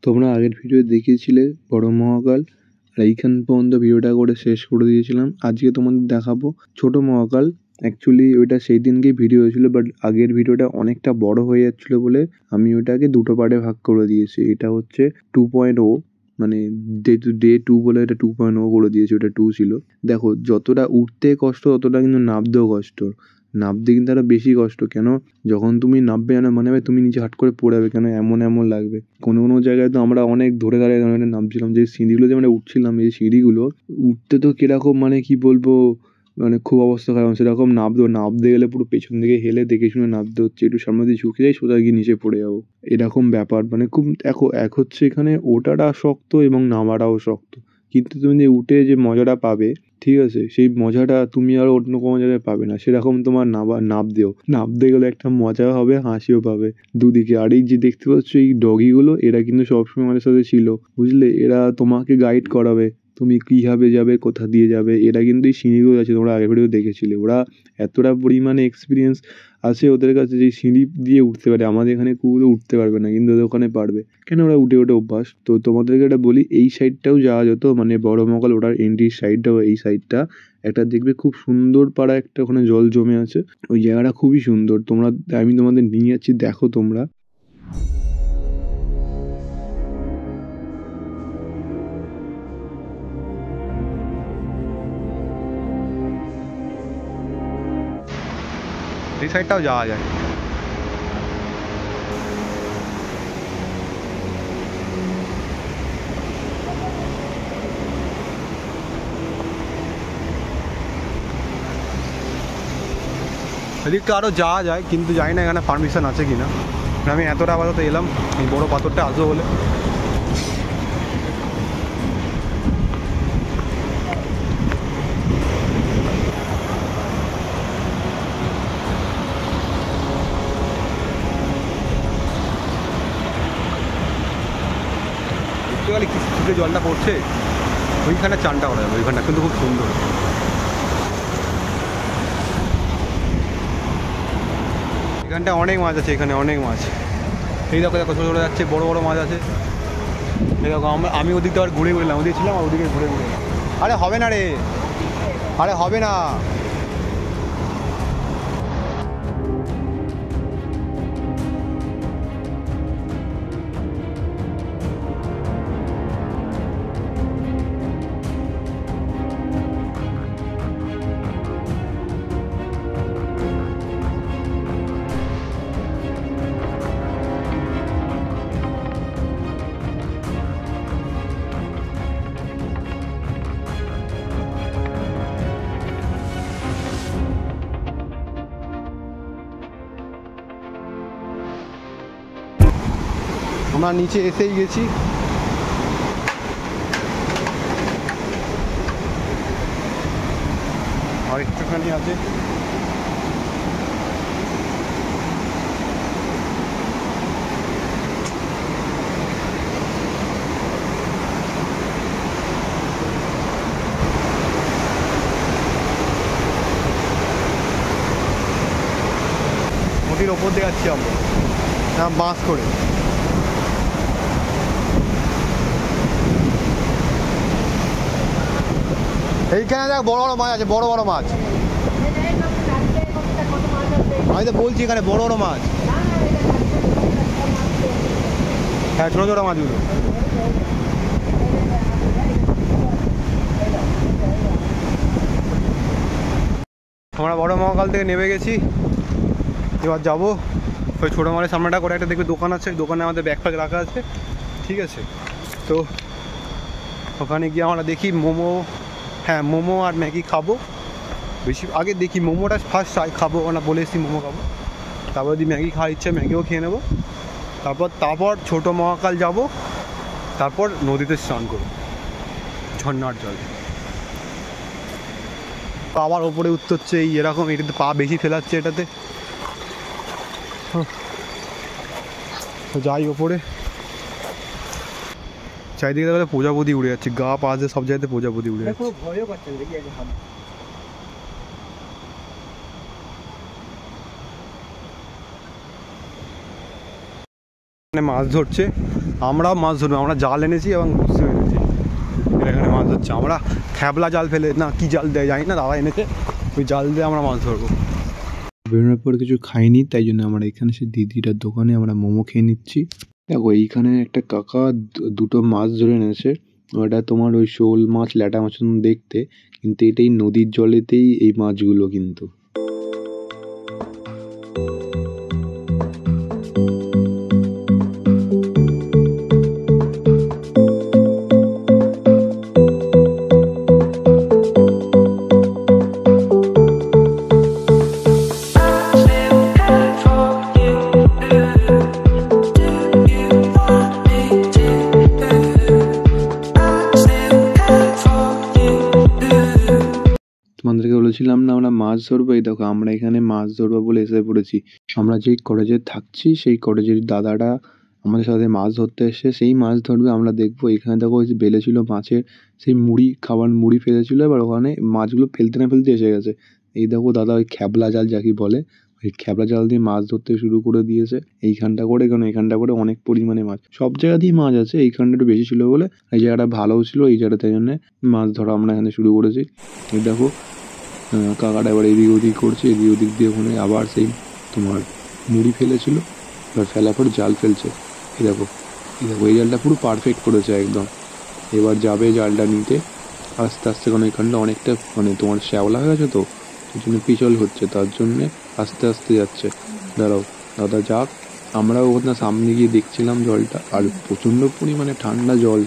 তোমরা আগের ভিডিও দেখিয়েছিলে বড় মহাকাল, আর এইখান পর্যন্ত ভিডিওটা করে শেষ করে দিয়েছিলাম। আজকে তোমাদের দেখাবো ছোট মহাকাল। অ্যাকচুয়ালি ওইটা সেই দিনকেই ভিডিও হয়েছিল, বাট আগের ভিডিওটা অনেকটা বড় হয়ে যাচ্ছিলো বলে আমি ওটাকে দুটো পার্টে ভাগ করে দিয়েছি। এটা হচ্ছে 2.0, মানে ডে 2 বলে এটা 2.0 করে দিয়েছি, ওটা 2 ছিল। দেখো যতটা উঠতে কষ্ট ততটা কিন্তু নামতেও কষ্ট। নামতে কিন্তু আরো বেশি কষ্ট। কেন? যখন তুমি নামবে মনে হবে তুমি নিচে হাট করে পড়ে যাবে, কেন এমন লাগবে। কোনো কোনো জায়গায় তো আমরা অনেক ধরে দাঁড়িয়ে নামছিলাম, যে সিঁড়িগুলো যে আমরা উঠছিলাম, এই সিঁড়িগুলো উঠতে তো কিরকম মানে কি বলবো, মানে খুব অবস্থা খারাপ। সেরকম নামতে গেলে পুরো পেছন দিকে হেলে দেখে শুনে নামতে হচ্ছে, একটু সামনে দিয়ে ঝুঁকে যাই সোজা গিয়ে নিচে পড়ে যাবো, এরকম ব্যাপার। মানে খুব দেখো, এক হচ্ছে এখানে ওঠাটা শক্ত এবং নামাটাও শক্ত, কিন্তু তুমি যে উঠে যে মজাটা পাবে, ঠিক আছে, সেই মজাটা তুমি আর অন্য কোনো জায়গায় পাবে না। সেরকম তোমার নামতে গেলে একটা মজা হবে, হাসিও পাবে দুদিকে। আর এই যে দেখতে পাচ্ছ এই ডগিগুলো, এরা কিন্তু সবসময় আমাদের সাথে ছিল, বুঝলে। এরা তোমাকে গাইড করাবে তুমি কিভাবে যাবে, কোথা দিয়ে যাবে। এরা কিন্তু এই সিঁড়িগুলো আছে, তোমরা আগের ভিডিও দেখেছিলে। ওরা এতটা পরিমাণে এক্সপিরিয়েন্স আছে ওদের কাছে, যে সিঁড়ি দিয়ে উঠতে পারে। আমাদের এখানে কুকুরে উঠতে পারবে না, কিন্তু ওদের ওখানে পারবে। কেন? ওরা উঠে অভ্যাস। তো তোমাদেরকে এটা বলি, এই সাইডটাও যাওয়া যেত, মানে বড় মকাল ওটার এন্ট্রির সাইডটাও, এই সাইডটা একটা দেখবে খুব সুন্দর পাড়া, একটা ওখানে জল জমে আছে, ওই জায়গাটা খুবই সুন্দর। আমি তোমাদের নিয়ে যাচ্ছি, দেখো তোমরা। এই সাইডটাও যাওয়া যায়। এদিকটা আরও যাওয়া যায়, কিন্তু জানি না এখানে পারমিশন আছে কি না। আমি এতটা আপাতত এলাম এই বড়ো পাথরটা আসবো বলে। দেখতে গেলে কি সুন্দর জলটা পড়ছে, ওইখানে চানটা করা যাবে, ওইখানটা কিন্তু খুব সুন্দর। এখানটা অনেক মাছ আছে, এখানে অনেক মাছ। এই দেখো দেখো, ছোটো ছোটো যাচ্ছে, বড়ো বড়ো মাছ আছে। এই দেখো, আমি ওদিকটা আবার ঘুরে এলাম, ওদিকে ছিলাম আর ওদিকে ঘুরে এলাম। আরে হবে না রে, আরে হবে না। আমরা নিচে এসেই গেছি। আর একটুখানি আছে। নদীর ওপর দিয়ে যাচ্ছি আমরা, বাস করে। এইখানে দেখ বড় বড় মাছ আছে, বড় বড় মাছ। আমি তো বলছি এখানে বড় বড় মাছ। হ্যাঁ, ছোটো ছোটো মাছগুলো। আমরা বড় মহাকাল থেকে নেমে গেছি, এবার যাবো ওই ছোটো মালের সামনেটা করে একটা দেখবে দোকান আছে, দোকানে আমাদের ব্যাগপ্যাগ রাখা আছে, ঠিক আছে। তো ওখানে গিয়ে আমরা দেখি মোমো, হ্যাঁ মোমো আর ম্যাগি খাবো। বেশি আগে দেখি মোমোটা ফার্স্ট খাবো, ওনা বলে এসেছি মোমো খাবো। তারপর যদি ম্যাগি খাওয়ার ইচ্ছা ম্যাগিও খেয়ে নেবো। তারপর ছোটো মহাকাল যাব, তারপর নদীতে স্নান করবো ঝর্নার জল। আবার ওপরে উঠতে হচ্ছে, এই এরকম, এটাতে পা বেশি ফেলাচ্ছে এটাতে। যাই ওপরে, চারিদিকে দেখো প্রজাপতি উড়ে যাচ্ছে, গা পা দিয়ে সব জায়গাতে প্রজাপতি উড়ে যাচ্ছে। এখানে মাছ ধরছে, আমরাও মাছ ধরবো। আমরা জাল এনেছি এবং বুঝতে পেরেছি এখানে মাছ ধরছে। আমরা খ্যাবলা জাল ফেলে না কি জাল দেয় জানি না, দাদা এনেছে, ওই জাল দিয়ে আমরা মাছ ধরবো। বেরোনোর পর কিছু খাইনি, তাই জন্য আমরা এখানে সে দিদিটার দোকানে আমরা মোমো খেয়ে নিচ্ছি। দেখো এইখানে একটা কাকা দুটো মাছ ধরে এনেছে, ওটা তোমার ওই শোল মাছ ল্যাটা মাছ দেখতে, কিন্তু এটাই নদীর জলেতেই এই মাছগুলো কিন্তু। তোমাদেরকে বলেছিলাম না আমরা মাছ ধরবো, এই দেখো আমরা এখানে মাছ ধরবো বলে এসে পড়েছি। আমরা যেই কটেজে থাকছি সেই কটেজের দাদাটা আমাদের সাথে মাছ ধরতে এসে সেই মাছ ধরবে, আমরা দেখবো। এখানে দেখো ওই যে বেলেছিল মাছের সেই মুড়ি, খাবার মুড়ি ফেলেছিল, এবার ওখানে মাছগুলো ফেলতে না ফেলতে এসে গেছে। এই দেখো দাদা ওই খ্যাবলা জাল যাকে বলে, ওই খ্যাবলা জাল দিয়ে মাছ ধরতে শুরু করে দিয়েছে এইখানটা করে, কারণ এখানটা করে অনেক পরিমাণে মাছ, সব জায়গাতেই মাছ আছে, এইখানটা একটু বেশি ছিল বলে এই জায়গাটা ভালোও ছিল, এই জায়গাটা তাই জন্য মাছ ধরা আমরা এখানে শুরু করেছি। এই দেখো কাকাটা এবার এদিক ওদিক করছে, এদিক ওদিক দিয়ে ওখানে আবার সেই তোমার মুড়ি ফেলেছিল, এবার ফেলার পর জাল ফেলছে। এই দেখো এই জালটা পুরো পারফেক্ট করেছে একদম। এবার যাবে জালটা নিতে আস্তে আস্তে, কারণ এখানটা অনেকটা মানে তোমার শ্যাওলা হয়ে গেছে তো, ওই জন্য পিছল হচ্ছে, তার জন্যে আস্তে আস্তে যাচ্ছে। দাঁড়াও দাদা যাক, আমরাও ওখানে সামনে গিয়ে দেখছিলাম জলটা, আর প্রচণ্ড পরিমাণে ঠান্ডা জল।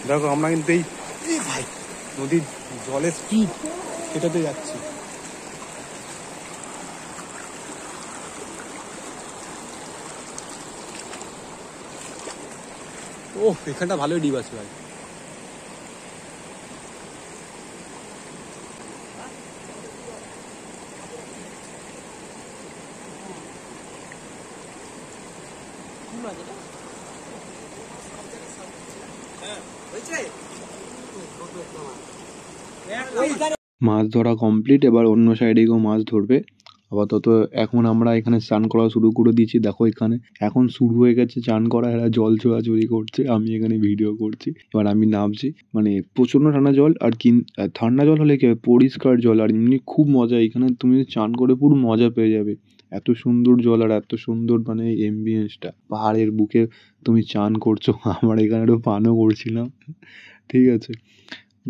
দেখো আমরা কিন্তু এই নদীর জলের স্পিড সেটাতে যাচ্ছি। ও এখানটা ভালোই ডিপ আছে ভাই। মাছ ধরা কমপ্লিট, এবার অন্য সাইডে গিয়েও মাছ ধরবে। আপাতত এখন আমরা এখানে স্নান করা শুরু করে দিয়েছি। দেখো এখানে এখন শুরু হয়ে গেছে চান করা, এরা জল ছোড়াছুড়ি করছে, আমি এখানে ভিডিও করছি। এবার আমি নামছি, মানে প্রচণ্ড ঠান্ডা জল, আর ঠান্ডা জল হলে কি হবে, পরিষ্কার জল, আর এমনি খুব মজা। এখানে তুমি চান করে পুরো মজা পেয়ে যাবে, এত সুন্দর জল আর এত সুন্দর মানে এমবিয়েন্সটা, পাহাড়ের বুকে তুমি চান করছো, আমরা এখানে একটু পানও করছিলাম, ঠিক আছে।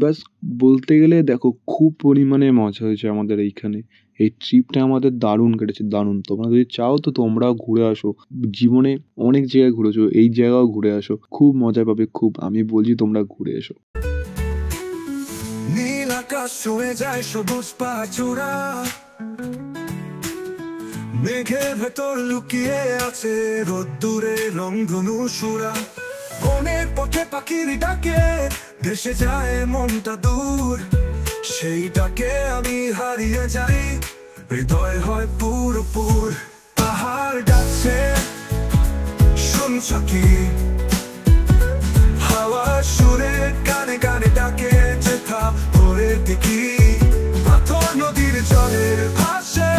ব্যাস বলতে গেলে দেখো খুব পরিমাণে মজা হয়েছে আমাদের এইখানে, এই ট্রিপটা আমাদের দারুণ কেটেছে, দারুণ। তোমরা যদি চাও তো তোমরাও ঘুরে আসো, জীবনে অনেক জায়গায় ঘুরেছো, এই জায়গাও ঘুরে আসো, খুব মজা পাবে খুব, আমি বলছি তোমরা ঘুরে এসো। নীল আকাশ ছুঁয়ে যায় সবুজ পাচুরা, মেঘের ভেতর লুকিয়ে আছে রোদ্দুরে রংধনু সুরা, বনের পথে পাখির ডাকে ভেসে যায় মনটা দূর, সেইটাকে আমি হারিয়ে যাই, হৃদয় হয় পুরোপুর। পাহাড় ডাকছে শুনছ কি, হাওয়া সুরে কানে কানে ডাকে, যেথা ভরে দেখি পাথর নদীর জলের ভাসে।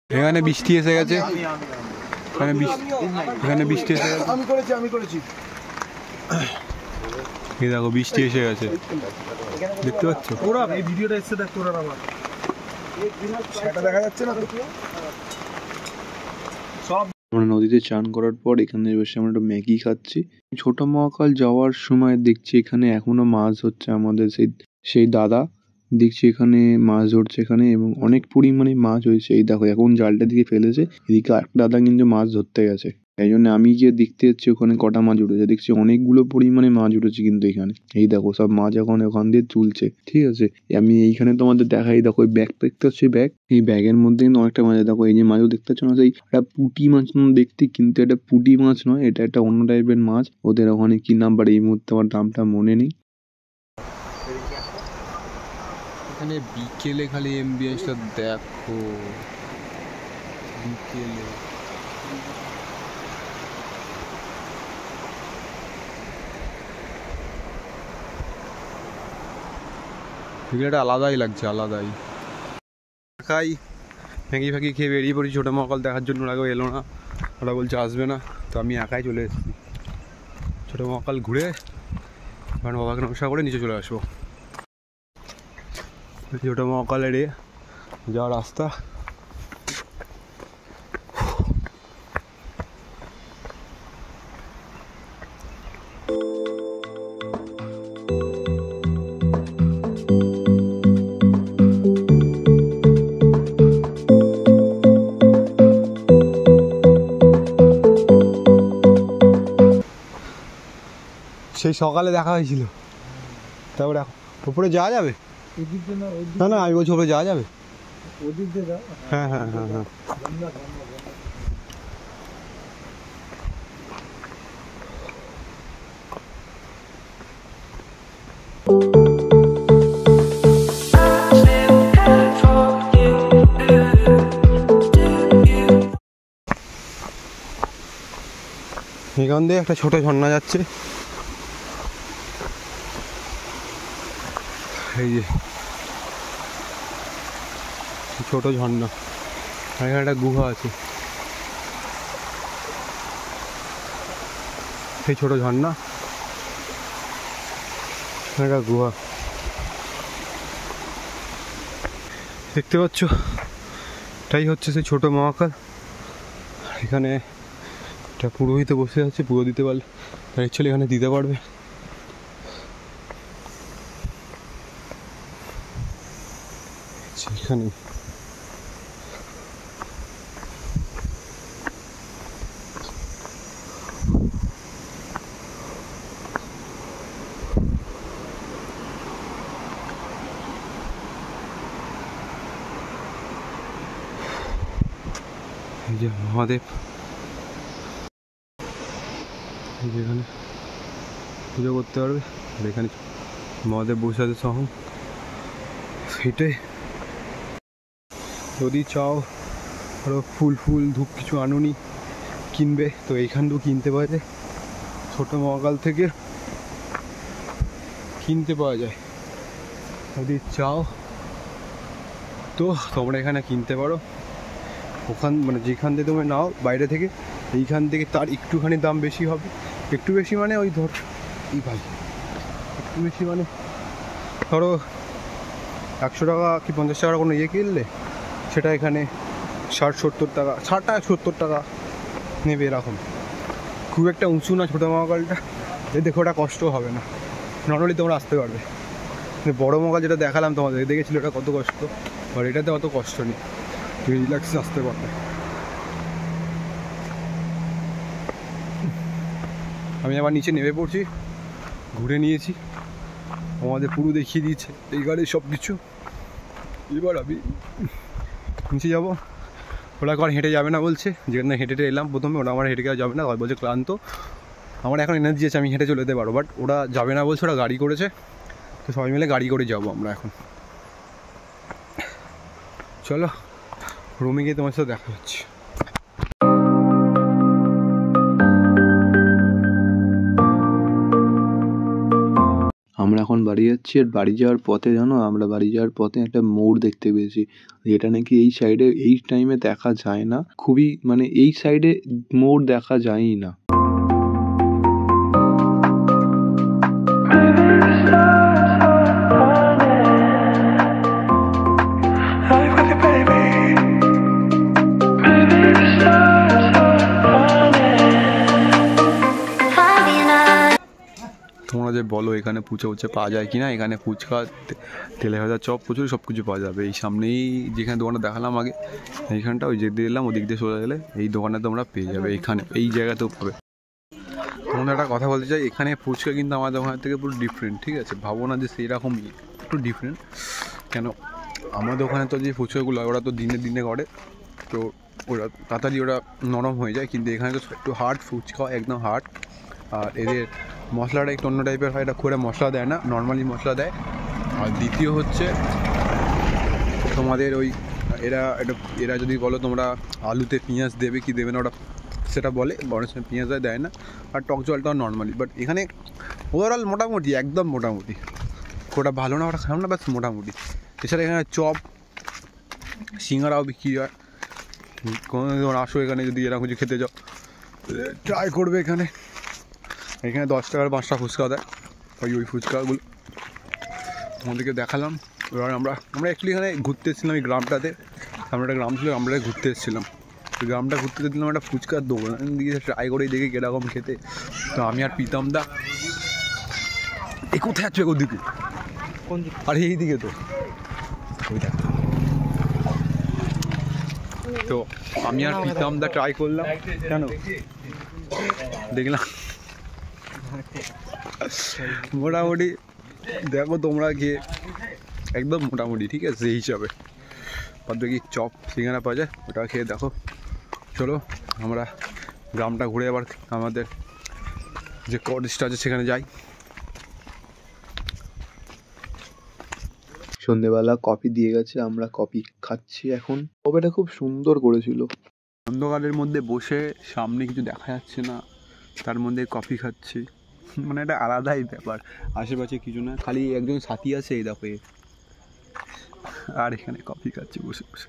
এখানে বৃষ্টি এসে গেছে, এখানে বৃষ্টি এসে গেছে, আমি করেছি এই দেখো বৃষ্টি এসে গেছে, দেখতে পাচ্ছ? তোরা এই ভিডিওটা এসে দেখ, তোরা আমার সেটা দেখা যাচ্ছে না তো সব। আমরা নদীতে চান করার পর এখানে বসে আমরা একটু ম্যাগি খাচ্ছি। ছোট মহাকাল যাওয়ার সময় দেখছি এখানে এখনো মাছ হচ্ছে, আমাদের সেই দাদা দেখছি এখানে মাছ ধরছে এখানে, এবং অনেক পরিমাণে মাছ হয়েছে। এই দেখো এখন জালটা দিকে ফেলেছে, এদিকে আরেকটা দাদা কিন্তু মাছ ধরতে গেছে, তাই জন্য আমি গিয়ে দেখতে যাচ্ছি ওখানে কটা মাছ উঠেছে, দেখছি অনেকগুলো পরিমাণে মাছ উঠেছে কিন্তু এখানে। এই দেখো সব মাছ এখন ওখান দিয়ে তুলছে, ঠিক আছে। আমি এইখানে তোমাদের দেখাই, দেখো ওই ব্যাগ দেখতে হচ্ছে, ব্যাগ, এই ব্যাগের মধ্যে কিন্তু অনেকটা মাছ। দেখো এই যে মাছও দেখতে পাচ্ছ না, সেই একটা পুঁটি মাছ দেখতে, কিন্তু এটা পুঁটি মাছ নয়, এটা একটা অন্য টাইপের মাছ। ওদের ওখানে কি নাম, বাট এই মুহূর্তে আমার নামটা মনে নেই। এখানে বিকেলে খালি এমবিএসটা দেখো, বিকেলে ভিডিওটা আলাদাই লাগছে, আলাদাই। খাই ম্যাগি ফ্যাগি খেয়ে বেরিয়ে পড়ি ছোটো মহাকাল দেখার জন্য, আগেও এলো না, ওরা বলছে আসবে না, তো আমি একাই চলে এসেছি। ছোটো মহাকাল ঘুরে কারণ বাবাকে নমস্কার করে নিচে চলে আসবো। ছোটো মহাকালের যাওয়ার রাস্তা। সেই সকালে দেখা হয়েছিল, তারপরে উপরে যাওয়া যাবে না? না আমি বলছি উপরে যাওয়া যাবে। হ্যাঁ হ্যাঁ হ্যাঁ হ্যাঁ এখান দিয়ে একটা ছোট ঝর্ণা যাচ্ছে, এই যে ছোট ঝর্ণা, আর এখানে একটা গুহা আছে। সেই ছোট ঝর্ণা, একটা গুহা দেখতে পাচ্ছ, এটাই হচ্ছে সেই ছোট মহাকাল। এখানে একটা পুরোহিত বসে আছে, পুরো দিতে পারলে অ্যাকচুয়ালি এখানে দিতে পারবে। এখানে এই যে মহাদেব, যেখানে পুজো করতে পারবে, আর এখানে মহাদেব বসে আছে সহ। সেটাই যদি চাও আরও ফুল ধূপ কিছু আনুনি কিনবে, তো এইখানেও কিনতে পাওয়া যায়। ছোটো মহাকাল থেকে কিনতে পাওয়া যায়, যদি চাও তো তোমরা এখানে কিনতে পারো। ওখান মানে যেখান থেকে তুমি নাও বাইরে থেকে, এইখান থেকে তার একটুখানি দাম বেশি হবে। একটু বেশি মানে ওই ধর এই ভাই একটু বেশি মানে ধরো 100 টাকা কি 50 টাকার কোনো ইয়ে কিনলে সেটা এখানে 60-70 টাকা, 60 টাকা 70 টাকা নেবে এরকম। খুব একটা উঁচু না ছোটো মহাকালটা, দেখো ওটা কষ্ট হবে না, নর্মালি তোমরা আসতে পারবে। বড়ো মহাকাল যেটা দেখালাম তোমাদের, দেখেছিল এটা কত কষ্ট, আর এটাতে অত কষ্ট নেই, রিল্যাক্সে আসতে পারবে। আমি আবার নিচে নেমে পড়ছি, ঘুরে নিয়েছি, আমাদের পুরো দেখিয়ে দিয়েছে এই গাড়ি সব কিছু। এবার আমি নিচে যাবো, ওরা এখন হেঁটে যাবে না বলছে, যেখানে হেঁটে এলাম প্রথমে, ওরা আমার হেঁটে যাবে না, বলছে ক্লান্ত, আমার এখন এনার্জি আছে, আমি হেঁটে চলে যেতে পারবো, বাট ওরা যাবে না বলছে, ওরা গাড়ি করেছে, তো সবাই মিলে গাড়ি করে যাবো আমরা এখন। চলো রুমে গিয়ে তোমার সাথে দেখা হচ্ছে। আমরা এখন বাড়ি যাচ্ছি, আর বাড়ি যাওয়ার পথে জানো, আমরা বাড়ি যাওয়ার পথে একটা মোড় দেখতে পেয়েছি, যেটা নাকি এই সাইডে এই টাইমে দেখা যায় না, খুবই মানে এই সাইডে মোড় দেখা যায়ই না। তোমরা যে বলো এখানে ফুচকা পাওয়া যায় কি না, এখানে ফুচকা, তেলে ভাজা চপ, প্রচুর সব কিছু পাওয়া যাবে। এই সামনেই যেখানে দোকানটা দেখালাম আগে, এইখানটা ওই যেতে এলাম, ওদিক দিয়ে চলে গেলে এই দোকানটা তোমরা পেয়ে যাবে, এইখানে এই জায়গাতেও পাবে। তোমরা একটা কথা বলতে চাই, এখানে ফুচকা কিন্তু আমাদের দোকানের থেকে পুরো ডিফারেন্ট, ঠিক আছে? ভাবো না যে সেই রকমই, একটু ডিফারেন্ট। কেন আমাদের ওখানে তো যে ফুচকাগুলো ওরা তো দিনে দিনে করে, তো ওরা তাড়াতাড়ি ওরা নরম হয়ে যায়, কিন্তু এখানে তো একটু হার্ড ফুচকা, একদম হার্ড। আর এদের মশলাটা একটু অন্য টাইপের হয়, এটা খুব মশলা দেয় না, নর্মালি মশলা দেয়। আর দ্বিতীয় হচ্ছে তোমাদের ওই এরা যদি বলো তোমরা আলুতে পেঁয়াজ দেবে কি দেবে না, ওটা সেটা বলে, বড় সময় পেঁয়াজ দেয় না, আর টক জলটাও নর্মালি। বাট এখানে ওভারঅল মোটামুটি, একদম মোটামুটি, ওটা ভালো না ওটা খারাপ না, বাস মোটামুটি। এছাড়া এখানে চপ সিঙ্গারাও বিক্রি হয়, কোনো আসো এখানে যদি এরকম কিছু খেতে যাও ট্রাই করবে এখানে। এখানে 10 টাকার 5টা ফুচকা দেয়, ওই ফুচকাগুলো আমাদেরকে দেখালাম। এবার আমরা অ্যাকচুয়ালি এখানে ঘুরতে এসেছিলাম এই গ্রামটাতে। আমরা একটা গ্রাম ছিল, আমরা ঘুরতে এসেছিলাম। ওই গ্রামটা ঘুরতে দিলাম একটা ফুচকার দোকান দিয়ে ট্রাই করে দেখি কীরকম খেতে। তো আমি আর প্রীতম দা এই কোথায় আছে ওদিকে, আরে এইদিকে তো তো আমি আর প্রীতম দা ট্রাই করলাম। কেন দেখলাম মোটামুটি দেখো তোমরা গিয়ে একদম মোটামুটি ঠিক আছে সেই হিসাবে। বাদ বাকি চপ সিঙ্গারা পাওয়া যায়, ওটা খেয়ে দেখো। চলো আমরা গ্রামটা ঘুরে আবার আমাদের যে কটেজটা আছে সেখানে যাই। সন্ধেবেলা কফি দিয়ে গেছে, আমরা কফি খাচ্ছি এখন। কফিটা খুব সুন্দর করেছিল। অন্ধকারের মধ্যে বসে সামনে কিছু দেখা যাচ্ছে না, তার মধ্যে কফি খাচ্ছি, মানে একটা আলাদাই ব্যাপার। আশেপাশে কিছু না, খালি একজন সাথী আছে এই দেখো, আর এখানে কফি খাচ্ছি বসে বসে।